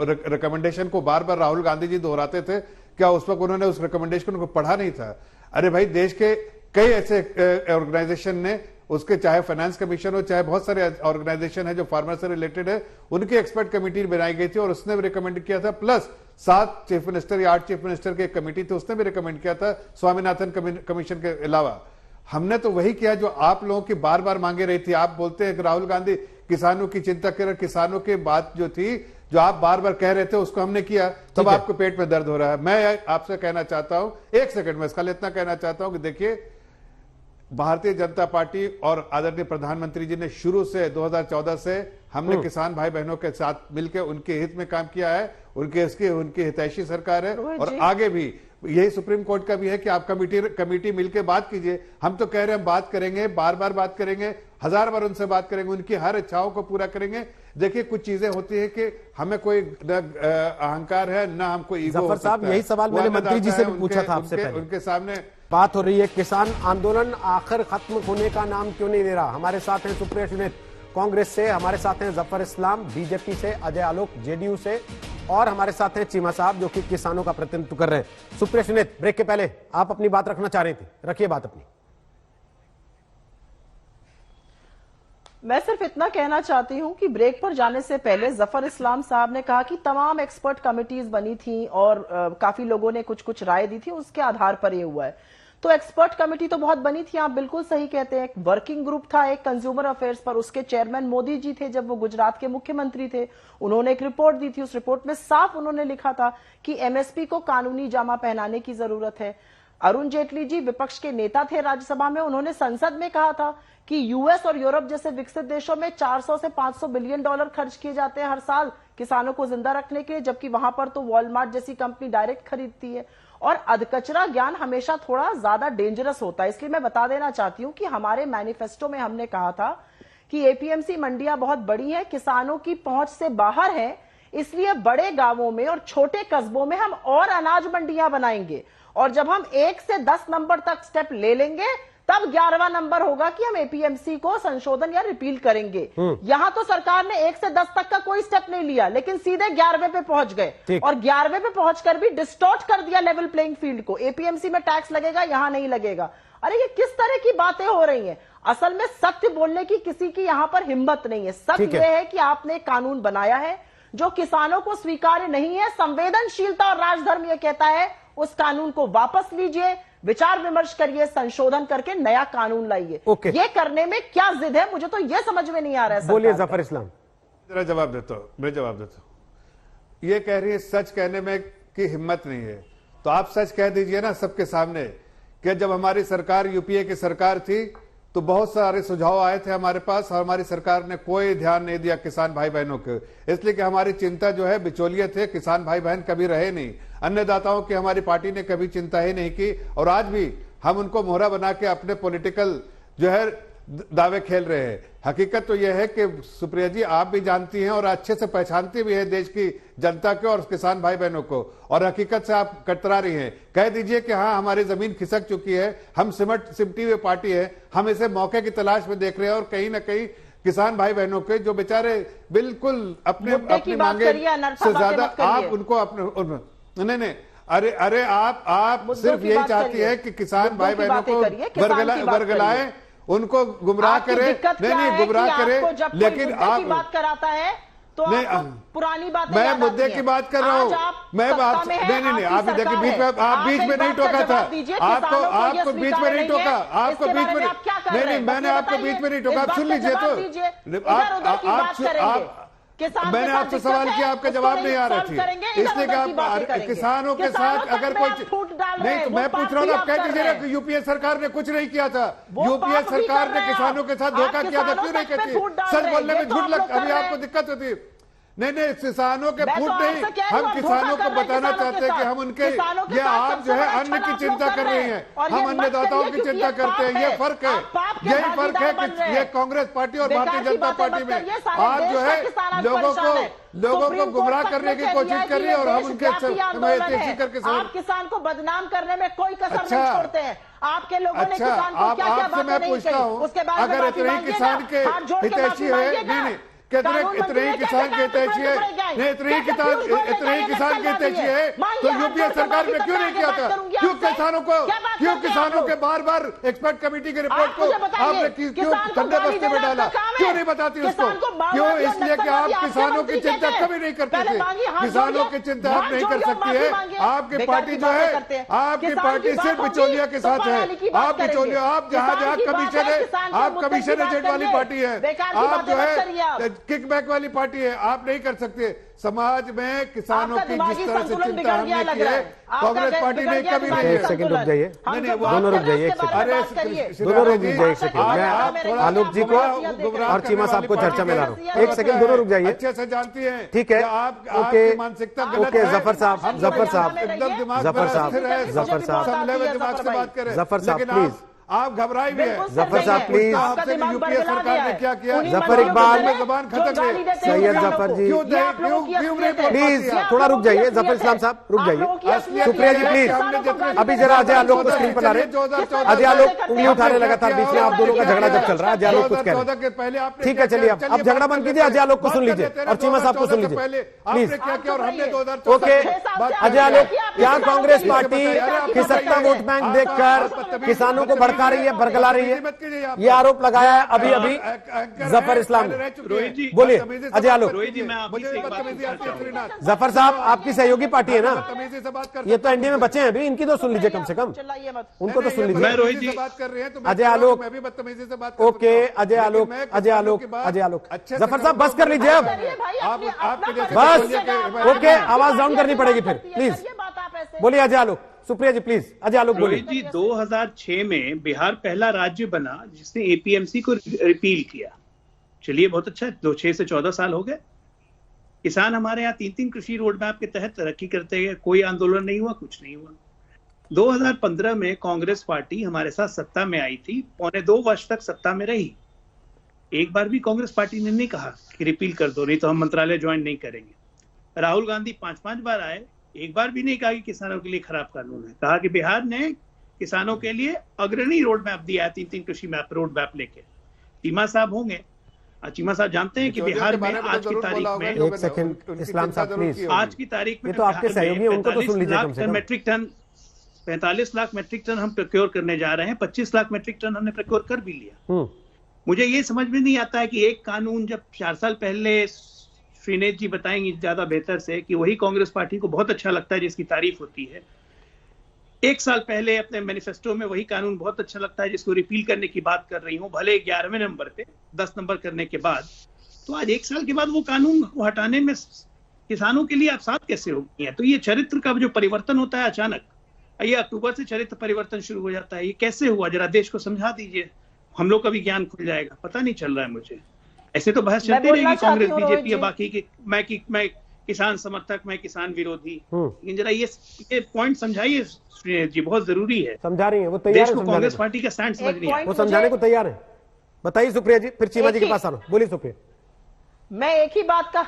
रिकमेंडेशन को बार बार राहुल गांधी जी दोहराते थे, क्या उस वक्त उन्होंने उस रिकमेंडेशन को पढ़ा नहीं था? अरे भाई, देश के कई ऐसे ऑर्गेनाइजेशन ने, उसके चाहे फाइनेंस कमीशन हो, चाहे बहुत सारे ऑर्गेनाइजेशन है जो फार्मर से रिलेटेड है, उनकी एक्सपर्ट कमेटी बनाई गई थी और उसने भी रिकमेंड किया था। प्लस 7 चीफ मिनिस्टर या 8 चीफ मिनिस्टर की एक कमेटी थी, उसने भी रिकमेंड किया था स्वामीनाथन कमीशन के अलावा। हमने तो वही किया जो आप लोगों की बार बार मांगे रही थी। आप बोलते हैं कि राहुल गांधी किसानों की चिंता कर, किसानों की बात जो थी, जो आप बार बार कह रहे थे, उसको हमने किया। तब आपको पेट में दर्द हो रहा है। मैं आपसे कहना चाहता हूं, एक सेकंड में इसका इतना कहना चाहता हूं कि देखिए, भारतीय जनता पार्टी और आदरणीय प्रधानमंत्री जी ने शुरू से 2014 से हमने किसान भाई बहनों के साथ मिलकर उनके हित में काम किया है। उनकी हितैषी सरकार है और आगे भी यही सुप्रीम कोर्ट का भी है कि आप कमेटी मिलकर बात कीजिए। हम तो कह रहे हैं बात करेंगे, बार बार बात करेंगे, 1000 बार उनसे बात करेंगे, उनकी हर इच्छाओं को पूरा करेंगे। देखिए कुछ चीजें होती है कि हमें कोई अहंकार है न हमको ईगो।
जफर साहब, यही सवाल मैंने मंत्री जी से भी पूछा था आपसे पहले।
उनके सामने
बात हो रही है किसान आंदोलन आखिर खत्म होने का नाम क्यों नहीं ले रहा। हमारे साथ हैं सुप्रिया सुनीत कांग्रेस से, हमारे साथ हैं जफर इस्लाम बीजेपी से, अजय आलोक जेडीयू से, और हमारे साथ हैं चीमा साहब जो कि किसानों का प्रतिनिधित्व कर रहे हैं। सुप्रिया सुनीत, ब्रेक के पहले आप अपनी बात रखना चाह रही थी, रखिए बात अपनी।
मैं सिर्फ इतना कहना चाहती हूं कि ब्रेक पर जाने से पहले जफर इस्लाम साहब ने कहा कि तमाम एक्सपर्ट कमिटीज बनी थी और काफी लोगों ने कुछ कुछ राय दी थी, उसके आधार पर यह हुआ है। तो एक्सपर्ट कमेटी तो बहुत बनी थी, आप बिल्कुल सही कहते हैं। एक वर्किंग ग्रुप था एक कंज्यूमर अफेयर्स पर, उसके चेयरमैन मोदी जी थे जब वो गुजरात के मुख्यमंत्री थे। उन्होंने एक रिपोर्ट दी थी, उस रिपोर्ट में साफ उन्होंने लिखा था कि एमएसपी को कानूनी जामा पहनाने की जरूरत है। अरुण जेटली जी विपक्ष के नेता थे राज्यसभा में, उन्होंने संसद में कहा था कि यूएस और यूरोप जैसे विकसित देशों में 400 से 500 बिलियन डॉलर खर्च किए जाते हैं हर साल किसानों को जिंदा रखने के लिए, जबकि वहां पर तो वॉलमार्ट जैसी कंपनी डायरेक्ट खरीदती है। और अधकचरा ज्ञान हमेशा थोड़ा ज्यादा डेंजरस होता है, इसलिए मैं बता देना चाहती हूं कि हमारे मैनिफेस्टो में हमने कहा था कि एपीएमसी मंडियां बहुत बड़ी है, किसानों की पहुंच से बाहर है, इसलिए बड़े गांवों में और छोटे कस्बों में हम और अनाज मंडियां बनाएंगे। और जब हम 1 से 10 नंबर तक स्टेप ले लेंगे तब 11वां नंबर होगा कि हम एपीएमसी को संशोधन या रिपील करेंगे। यहां तो सरकार ने 1 से 10 तक का कोई स्टेप नहीं लिया, लेकिन सीधे 11वें पे पहुंच गए और 11वें पे पहुंचकर भी डिस्टॉर्ट कर दिया लेवल प्लेइंग फील्ड को। एपीएमसी में टैक्स लगेगा, यहां नहीं लगेगा। अरे ये किस तरह की बातें हो रही हैं? असल में सत्य बोलने की किसी की यहां पर हिम्मत नहीं है। सत्य यह है कि आपने कानून बनाया है जो किसानों को स्वीकार्य नहीं है। संवेदनशीलता और राजधर्म यह कहता है उस कानून को वापस लीजिए, विचार विमर्श करिए, संशोधन करके नया कानून लाइए। ये करने में क्या जिद है, मुझे तो ये समझ में नहीं आ रहा है।
बोलिए जफर इस्लाम।
मैं जवाब देता हूं। ये कह रही है सच कहने में की हिम्मत नहीं है, तो आप सच कह दीजिए ना सबके सामने कि जब हमारी सरकार यूपीए की सरकार थी तो बहुत सारे सुझाव आए थे हमारे पास और हमारी सरकार ने कोई ध्यान नहीं दिया किसान भाई बहनों के, इसलिए कि हमारी चिंता जो है बिचौलिए थे, किसान भाई बहन कभी रहे नहीं। अन्नदाताओं की हमारी पार्टी ने कभी चिंता ही नहीं की और आज भी हम उनको मोहरा बना के अपने पॉलिटिकल जो है दावे खेल रहे हैं। हकीकत तो यह है कि सुप्रिया जी आप भी जानती हैं और अच्छे से पहचानती भी हैं देश की जनता को और किसान भाई बहनों को, और हकीकत से आप कतरा रही हैं। कह दीजिए कि हाँ हमारी जमीन खिसक चुकी है, हम सिमटी हुई पार्टी है, हम इसे मौके की तलाश में देख रहे हैं और कहीं ना कहीं किसान भाई बहनों के जो बेचारे बिल्कुल अपनी मांगे से ज्यादा आप उनको अपने नहीं अरे आप सिर्फ यही चाहती है कि किसान भाई बहनों को वर्गलाए, उनको गुमराह करे। नहीं गुमराह करे, लेकिन आप
बात कराता है तो
नहीं
पुरानी बातें
मैं मुद्दे की बात कर रहा हूँ। मैं नहीं आप देखिए बीच में आप बीच में नहीं टोका था, आपको बीच में नहीं टोका, आपको बीच में नहीं मैंने आपको बीच में नहीं टोका। आप सुन लीजिए तो आप मैंने आपसे सवाल किया, आपका जवाब नहीं आ रहा थी, इसलिए कि आप किसानों के साथ अगर कोई नहीं तो मैं पूछ रहा हूँ ना, आप कह दीजिए ना कि यूपीए सरकार ने कुछ नहीं किया था, यूपीए सरकार ने किसानों के साथ धोखा किया था, क्यों नहीं कहती? सच बोलने में झूठ लगता, अभी आपको दिक्कत होती। नहीं किसानों के फूट नहीं, हम किसानों को बताना चाहते हैं कि हम उनके ये आप जो है अन्न की चिंता कर रही हैं, हम अन्नदाताओं की चिंता करते हैं। ये फर्क है, यही फर्क है कि ये कांग्रेस पार्टी और भारतीय जनता पार्टी में आप जो है लोगों को गुमराह करने की कोशिश कर रही है और हम उनके करके
आप किसान को बदनाम करने में कोई कसर नहीं छोड़ते हैं। आपके लोगों ने किसान को क्या-क्या बातें नहीं कही, उसके बाद
अगर इतने किसान के हितैषी है नहीं इतने ही किसान के हितैषी है नहीं इतने ही किसान के हितैषी है तो यूपीए सरकार ने क्यों नहीं किया था? क्यों किसानों के बार बार एक्सपर्ट कमेटी की रिपोर्ट को आपने क्यों ठंडे बस्ते में डाला? क्यों नहीं बताती उसको? क्यों? इसलिए कि आप किसानों की चिंता कभी नहीं करते थे। किसानों की चिंता आप नहीं कर सकती है। आपकी पार्टी जो है, आपकी पार्टी सिर्फ बिचौलिया के साथ है। आप बिचौलिया, आप जहाँ कमीशन है, आप कमीशन एजेंट वाली पार्टी है। आप जो है किकबैक वाली पार्टी है, आप नहीं कर सकते। समाज में किसानों
आपका
की
दिमागी
जिस तरह से
संतुलन
चिंता
बिगड़ गया
हमने
लग
की
रहा
है,
है। आपका
कांग्रेस पार्टी
बिगड़
ने
गया
कभी
दिमागी
नहीं।
एक सेकंड रुक जाइए,
हम
नहीं,
जो
वो
बात
दोनों रुक
कर रहे
जाइए,
हैं,
एक
उसके बारे में बात
सेकंड।
करिए।
दोनों रुक जाइए एक सेकंड।
आप
मैं
थोड़ा
आलोक जी को
गुमराह
और चीमा साहब को
करने
चर्चा में ला रहा
वाली
हूँ। एक सेकंड, दोनों रुक जाइए।
अच्छे से जानती हैं
ठीक है,
कि आप
ओके,
आपकी मानसिकता गलत
ओके,
है।
जफर साहब,
हम
जफर साहब,
एकदम दिमाग
जफर
पर
साहब,
स्थिर है,
जफर साहब,
संभले दिमाग से बात करें।
जफर साहब,
लेकिन
प्लीज।
आप घबराई भी है।
बिल्कुल
जफर
सही
साहब,
है।
प्लीज।
आपका
आपसे
दिमाग
यूपीए
बड़बड़ा
सरकार
गया
ने
है।
क्या किया?
उन्हीं
जफर
मंत्रियों
इकबाल,
के लिए
जबान
जो
खत्म
गाली
गई।
देते हैं
सैयद
किसानों
जफर
को।
जी।
ये आप लोगों की
क्यों
असलियत है।
प्लीज,
ये आप
थोड़ा
लोगों
रुक
की
जाइए।
असलियत
जफर इस्लाम
है।
साहब, रुक
आप
जाइए।
लोगों की असलियत
सुप्रिया
ये
जी,
है,
प्लीज।
किसानों को गाली
अभी
देते
जरा
हैं।
अजय आलोक को स्क्रीन पर ला रहे हैं। अजय आलोक उंगली उठा रहे लगातार, बीच में आप दोनों का झगड़ा जब चल रहा है। अजय आलोक कुछ कह रहे हैं।
के पहले आपने
ठीक है, चलिए अब झगड़ा बंद कीजिए। अजय आलोक को सुन लीजिए और चीमा साहब को सुन लीजिए,
प्लीज।
प्लीज।
क्या किया और हमने 2014
ओके, अजय आलोक, क्या कांग्रेस पार्टी की सत्ता वोट बैंक देखकर किसानों को भड़का रही है, बरगला रही है? ये आरोप लगाया है अभी अभी जफर इस्लाम ने।
रोहित जी,
बोलिए अजय आलोक।
रोहित जी, मैं आपसे एक बात पूछना चाहूंगा।
जफर साहब, आपकी सहयोगी पार्टी है ना,
बदतमीजी से बात कर
ये तो एनडीए में बचे हैं अभी, इनकी तो सुन लीजिए कम से कम,
चिल्लाइए मत।
उनको तो सुन
मैं
लीजिए।
रोहित जी
से बात कर रहे हैं तो
अजय आलोक,
मैं भी बदतमीजी से बात
ओके, अजय आलोक, अजय आलोक, अजय आलोक। जफर साहब बस कर लीजिए अब, बस। ओके, आवाज डाउन करनी पड़ेगी फिर, प्लीज बोलिए अजय आलोक। सुप्रिया जी प्लीज, अजय आलोक बोलिए।
रोहित जी, 2006 में बिहार पहला राज्य बना जिसने एपीएमसी को रिपील किया। चलिए, बहुत अच्छा है, 6 से 14 साल हो गए। किसान हमारे यहाँ 3 कृषि रोड मैप के तहत तरक्की करते गए, कोई आंदोलन नहीं हुआ, कुछ नहीं हुआ। 2015 में कांग्रेस पार्टी हमारे साथ सत्ता में आई थी, 2.25 वर्ष तक सत्ता में रही। एक बार भी कांग्रेस पार्टी ने नहीं कहा कि रिपील कर दो, नहीं तो हम मंत्रालय ज्वाइन नहीं करेंगे। राहुल गांधी 5-5 बार आए, एक बार भी नहीं कहा कि किसानों के लिए खराब कानून है। कहा कि बिहार ने किसानों के लिए अग्रणी रोड मैप दिया है, 3 कृषि मैप रोड मैप लेके। चीमा साहब होंगे, चीमा साहब जानते हैं कि बिहार में आज की तारीख में,
एक सेकंड इस्लाम साहब प्लीज,
आज की तारीख में
ये तो आपके सहयोगी हैं, उनको तो सुन लीजिए कम से कम।
Metric ton 45 lakh metric ton हम प्रोक्योर करने जा रहे हैं। 25 लाख मैट्रिक टन हमने प्रोक्योर कर भी लिया। मुझे ये समझ में नहीं आता है कि एक कानून जब 4 साल पहले, श्रीनेत जी बताएंगे ज्यादा बेहतर से, कि वही कांग्रेस पार्टी को बहुत अच्छा लगता है जिसकी तारीफ होती है। 1 साल पहले अपने मैनिफेस्टो में वही कानून बहुत अच्छा लगता है जिसको रिपील करने की बात कर रही हूँ, भले 11वें नंबर पे 10 नंबर करने के बाद। तो आज 1 साल के बाद वो कानून को हटाने में किसानों के लिए आसात कैसे होगी है? तो ये चरित्र का जो परिवर्तन होता है अचानक, ये अक्टूबर से चरित्र परिवर्तन शुरू हो जाता है, ये कैसे हुआ? जरा देश को समझा दीजिए, हम लोग का भी ज्ञान खुल जाएगा। पता नहीं चल रहा है मुझे। ऐसे तो बहस चलती रहेगी कांग्रेस बीजेपी या बाकी की, मैं किसान समर्थक, मैं किसान विरोधी। लेकिन जरा ये पॉइंट समझाइए श्रीनेत जी, बहुत जरूरी है।
समझा रही है वो, तैयार
देश
है
को कांग्रेस पार्टी का स्टैंड समझ नहीं है,
वो समझाने को तैयार है। बताइए सुप्रिया जी, फिर चीमा जी के पास आना। बोलिए सुप्रिया।
मैं एक ही बात का,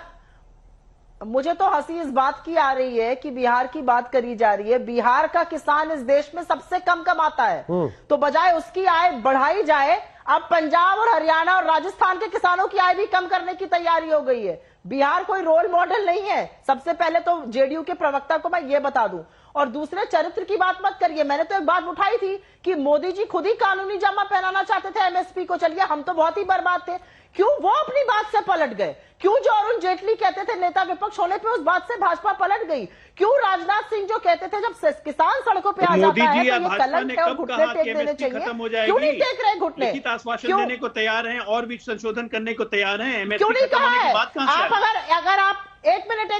मुझे तो हंसी इस बात की आ रही है कि बिहार की बात करी जा रही है। बिहार का किसान इस देश में सबसे कम कमाता है, तो बजाय उसकी आय बढ़ाई जाए, अब पंजाब और हरियाणा और राजस्थान के किसानों की आय भी कम करने की तैयारी हो गई है। बिहार कोई रोल मॉडल नहीं है। सबसे पहले तो जेडीयू के प्रवक्ता को मैं ये बता दूं, और दूसरे चरित्र की बात मत करिए। मैंने तो एक बात उठाई थी कि मोदी जी खुद ही कानूनी जामा पहनाना चाहते थे एमएसपी को। चलिए, हम तो बहुत ही बर्बाद थे, क्यों वो अपनी बात से पलट गए? क्यों जो अरुण जेटली कहते थे नेता विपक्ष होने पे, उस बात से भाजपा पलट गई? क्यों राजनाथ सिंह जो कहते थे जब किसान सड़कों पे आ जाता है तो ये कलंक है और घुटने टेक देने चाहिए, क्यों नहीं टेक रहे घुटने?
आश्वासन देने को तैयार हैं और भी संशोधन करने को तैयार हैं।
क्यों नहीं कहा है? आप अगर आप एक मिनट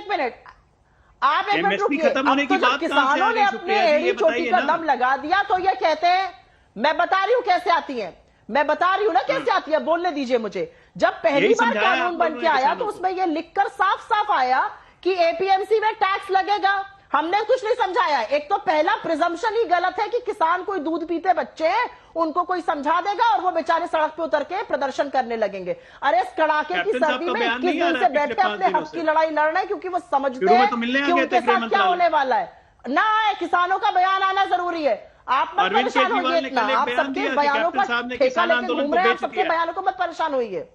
आप एक मिनट रुकिए। अब तो जब किसानों ने अपने एड़ी चोटी का दम लगा दिया तो ये कहते हैं, मैं बता रही हूं कैसे आती है, मैं बता रही हूं ना कैसे आती है, बोलने दीजिए मुझे। जब पहली बार कानून बन के आया तो उसमें यह लिखकर साफ साफ आया कि एपीएमसी में टैक्स लगेगा। हमने कुछ नहीं समझाया। एक तो पहला प्रिजम्पशन ही गलत है कि किसान कोई दूध पीते बच्चे हैं, उनको कोई समझा देगा और वो बेचारे सड़क पे उतर के प्रदर्शन करने लगेंगे। अरे इस कड़ाके की सर्दी में 21 दिन से बैठ के अपने हक की लड़ाई लड़ रहे हैं, क्योंकि वो समझते हैं कि उनके साथ क्या होने वाला है। ना आए, किसानों का बयान आना जरूरी है। आप मत परेशान होइए इतना, आप सबके बयानों का ठेका लेके घूम रहे हैं, आप सबके बयानों को मत परेशान होइए।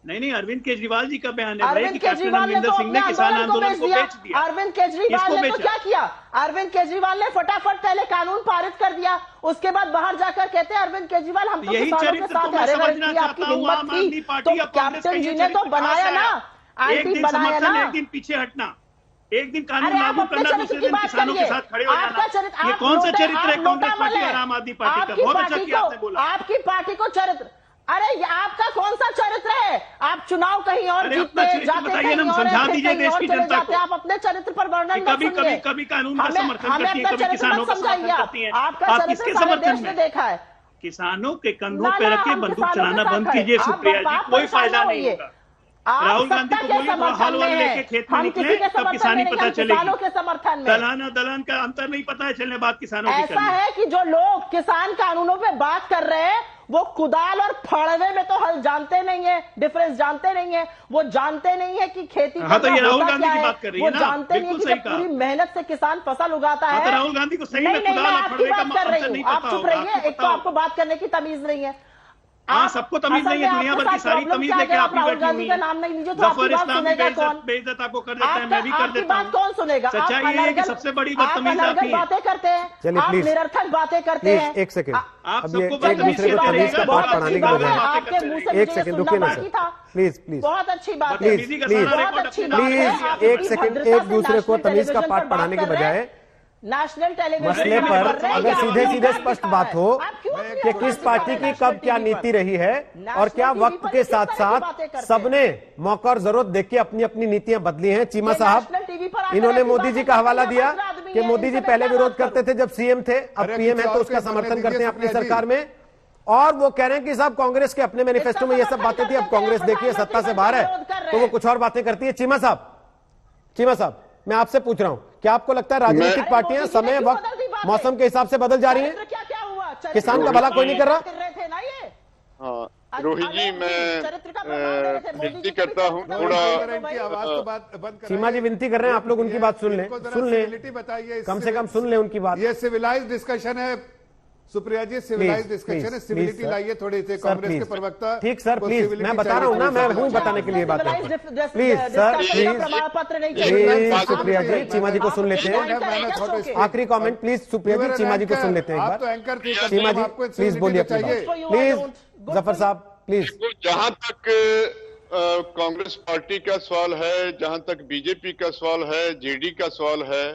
नहीं, अरविंद केजरीवाल जी का बयान है।
अरविंद केजरीवाल ने तो अपने आंदोलन को बेच दिया। अरविंद केजरीवाल ने तो क्या किया? अरविंद केजरीवाल ने फटाफट पहले कानून पारित कर दिया, उसके बाद बाहर जाकर कहते हैं अरविंद केजरीवाल हम तो किसानों के साथ है। अरे आपकी हिम्मत थी तो कैप्टन जी ने तो बनाया ना, आंटी बनाया ना।
एक दिन पीछे हटना, एक दिन कानून लागू करना, दूसरे दिन किसानों के साथ खड़े हो जाना। ये कौन सा चरित्र है कांग्रेस पार्टी और आम आदमी पार्टी का? बहुत अच्छा किया आपने बोला।
आपकी पार्टी को चरित्र, अरे ये आपका कौन सा चरित्र है? आप चुनाव कहीं और जीतते जाते,
बताइए ना,
कहीं और
समझा
फिर
दीजिए
कहीं
देश
और
की
चले
जनता
जाते।
को।
आप अपने चरित्र पर वर्णन मत
कभी
सुनिए।
कभी कानून का समर्थन
हमें
करती है,
अपना
कभी
चरित्र
किसानों का
मत
समर्थन
समझाइए।
करती है।
आपका
आप
चरित्र
किसके
सारे
समर्थन
देश ने
में?
देखा है।
किसानों के कंधों
ना,
पे
ना,
रख के
हम
बंदूक
किसानों
चलाना
के
बंद
साथ हैं।
कीजिए
आप
सुप्रिया जी,
बाप
कोई
पर
फायदा
शामिल
नहीं
होइए।
होगा।
आप
राहुल गांधी
सत्ता
को
के
बोलिए थोड़ा
समर्थन
हल वल
में
लेके
हैं।
खेत में
हम
निकले,
किसी के
तब
समर्थन
किसानी
में नहीं,
पता
हम किसानों
चलेगी।
के समर्थन में।
दलान का अंतर नहीं पता है, चलने बात किसानों की
ऐसा
करनी।
है कि जो लोग किसान कानूनों पे बात कर रहे हैं वो कुदाल और फड़वे में तो हल जानते नहीं है, डिफरेंस जानते नहीं है। वो जानते नहीं है कि खेती
हाँ, तो
करना
ये राहुल
होता
गांधी
क्या
की
है।
बात कर रही
वो
है ना,
जानते नहीं है कि
बिल्कुल
जब
सही
पूरी
कहा।
मेहनत से किसान फसल उगाता
हाँ,
है।
तो राहुल गांधी को सही में
नहीं,
कुदाल
मैं
और
आपकी
फड़वे का
बात कर रही
अंतर
हूँ।
नहीं
आप
पता
चुप
होगा,
रहिए।
आपको
एक तो
पता
आपको बात करने की तमीज नहीं है।
हाँ,
आप
सबको तमीज
असल
नहीं
में
है, दुनिया
आपके
भर की
साथ
सारी
प्रॉब्लम
तमीज
क्या
लेके
है?
आप
आप
भी
राहुल
बैठी
गांधी
हुई
का
हैं।
नाम नहीं लीजिए तो आपकी
जफर
बात
इस्लाम भी
सुनेगा कौन?
बेइज्जत आपको कर देते हैं, मैं भी कर
आपकी
देता
बात
हूँ।
कौन सुनेगा?
सच्चाई ये है कि सबसे बड़ी बदतमीज आप ही हैं।
बातें करते हैं,
चलिए,
आप
प्लीज।
निरर्थक बातें करते हैं।
प्लीज एक सेकंड,
आप
अब ये
सबको
एक
बदतमीज
दूसरे को
कहते
तमीज का
रहेगा,
पाठ
बहुत
पढ़ाने
अच्छी
के
बात है,
बजाय
आपके मुंह से
एक
मुझे
सेकंड
सुनना
रुकिए ना
बाकी
सर,
था।
प्लीज प्लीज
बहुत अच्छी बात है।
प्लीज
बदतमीजी का
प्लीज
सारा
बहुत अच्छी बात है।
प्लीज
आप
एक
इतनी
सेकंड,
भद्रता
एक
से
दूसरे को
नेशनल
तमीज का
टेलीविजन
पाठ
पर
पढ़ाने के
बात कर रहे
बजाय
हैं। नेशनल टेलीविजन
मसले
पर
पर
कर रहे हैं।
अगर
आप
सीधे
लोग
सीधे
बात
स्पष्ट
दिखा
बात
रहे
हो
हैं। आप क्यों अपनी
कि
आवाज
किस
दिखा
पार्टी
रहे
की
हैं
कब
नेशनल
क्या
टीवी
नीति
पर?
रही है और क्या
नेशनल टीवी
वक्त
पर
के
किस
साथ
तरह की
साथ
बातें करते हैं?
सबने मौका और जरूरत देख के अपनी अपनी नीतियां बदली हैं। चीमा
ये
साहब,
नेशनल टीवी पर आकर
इन्होंने
ऐसी
मोदी जी
बातें
का हवाला
करते
दिया
हैं, बस आदमी
कि
है,
मोदी जी
इनसे
पहले
मैं क्या
विरोध
बात
करते थे जब सीएम थे, अब
अरे
पीएम है
किसी
तो
और
उसका
के बोलने
समर्थन
दीजिए
करते हैं अपनी
सुप्रिया जी।
सरकार में। और वो कह रहे हैं कि साहब कांग्रेस के अपने मैनिफेस्टो में ये सब बातें थी, अब कांग्रेस देखिए सत्ता से बाहर है तो वो कुछ और बातें करती है। चीमा साहब मैं आपसे पूछ रहा हूं, क्या आपको लगता है राजनीतिक पार्टियां समय वक्त मौसम के हिसाब से बदल जा रही हैं?
क्या हुआ?
किसान का भला कोई नहीं कर रहा?
कर रहे थे ना ये।
हाँ रोहित जी, मैं विनती करता हूँ थोड़ा
इनकी आवाज तो बात बंद कराइए।
सीमा जी विनती कर रहे हैं, आप लोग उनकी बात सुन लें,
इनको जरा
सुन लें,
civility बताइए।
कम से कम सुन लें उनकी बात।
ये सिविलाइज डिस्कशन है सुप्रिया जी, सिविलाइज डिस्कशन है। सिविलिटी लाइए थोड़ी सी कांग्रेस के प्रवक्ता।
ठीक सर,
को
प्लीज,
civility
मैं बता
चाहिए
रहा हूं ना,
थोड़ी
मैं
सी।
हूं बताने के लिए बात है। प्लीज
प्लीज
सर,
प्रमाण पत्र नहीं
प्लीज सुप्रिया जी, चीमा जी को सुन लेते हैं।
हैं।
आखिरी कमेंट प्लीज सुप्रिया जी, चीमा जी को सुन लेते हैं एक
आप तो
बार।
एंकर थी,
चीमा जी
आपको
प्लीज
civility
बोलिए
तो
अपनी
चाहिए।
बात। प्लीज जफर साहब प्लीज।
जहां तक कांग्रेस पार्टी का सवाल है, जहां तक बीजेपी का सवाल है, जेडी का सवाल है,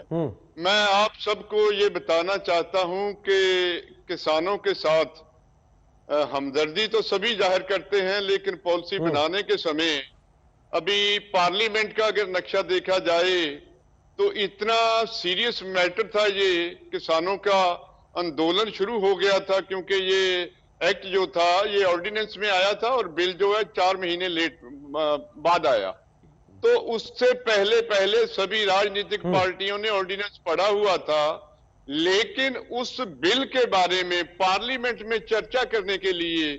मैं आप सबको ये बताना चाहता हूं कि किसानों के साथ हमदर्दी तो सभी जाहिर करते हैं, लेकिन पॉलिसी बनाने के समय अभी पार्लियामेंट का अगर नक्शा देखा जाए तो इतना सीरियस मैटर था ये, किसानों का आंदोलन शुरू हो गया था क्योंकि ये एक्ट जो था ये ऑर्डिनेंस में आया था और बिल जो है 4 महीने लेट बाद आया। तो उससे पहले सभी राजनीतिक पार्टियों ने ऑर्डिनेंस पढ़ा हुआ था, लेकिन उस बिल के बारे में पार्लियामेंट में चर्चा करने के लिए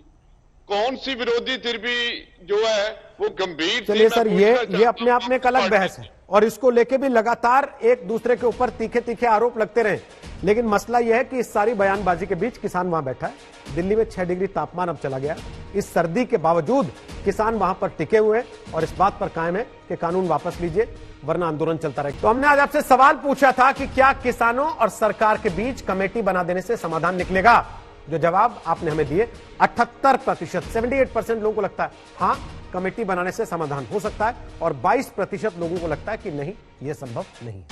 कौन सी विरोधी धਿਰ भी जो है वो गंभीर।
चलिए सर, ये अपने आप में एक अलग बहस है और इसको लेके भी लगातार एक दूसरे के ऊपर तीखे तीखे आरोप लगते रहे, लेकिन मसला यह है कि इस सारी बयानबाजी के बीच किसान वहां बैठा है। दिल्ली में 6 डिग्री तापमान अब चला गया। इस सर्दी के बावजूद किसान वहां पर टिके हुए हैं और इस बात पर कायम है कि कानून वापस लीजिए वरना आंदोलन चलता रहेगा। तो हमने आज आपसे सवाल पूछा था कि क्या किसानों और सरकार के बीच कमेटी बना देने से समाधान निकलेगा। जो जवाब आपने हमें दिए 78%, 78% लोगों को लगता है हां कमेटी बनाने से समाधान हो सकता है और 22% लोगों को लगता है कि नहीं, यह संभव नहीं।